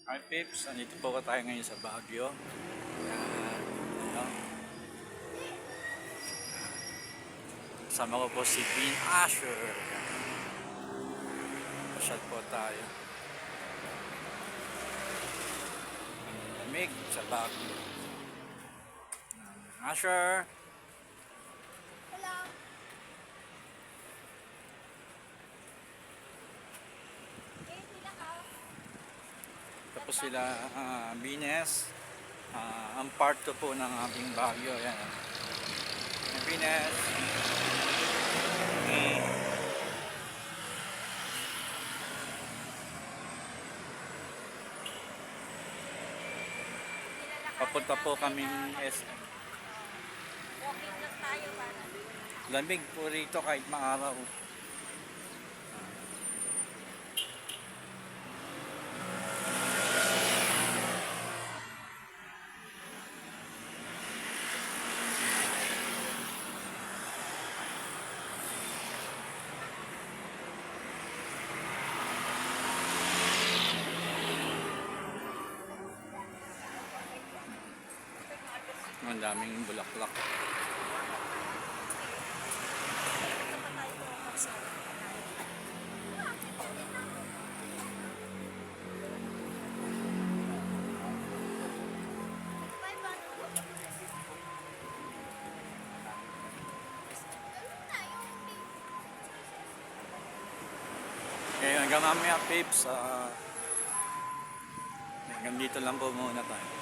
Hi Pips, andito po tayo ngayon sa Baguio. Yan, ano, kasama ko po si Queen Asher. Yan, pasyal po tayo. Ang lamig sa Baguio. Asher! Hello. Eh, sila ka. Tapos sila Bines. Ang part 2 po ng aming Baguio. Yan. Bines. Papunta po kaming SM. Walking lang tayo para. Lamig po rito kahit maaraw. Ang daming bulaklak. Okay, hanggang mamaya Pips. Hanggang dito lang po muna tayo.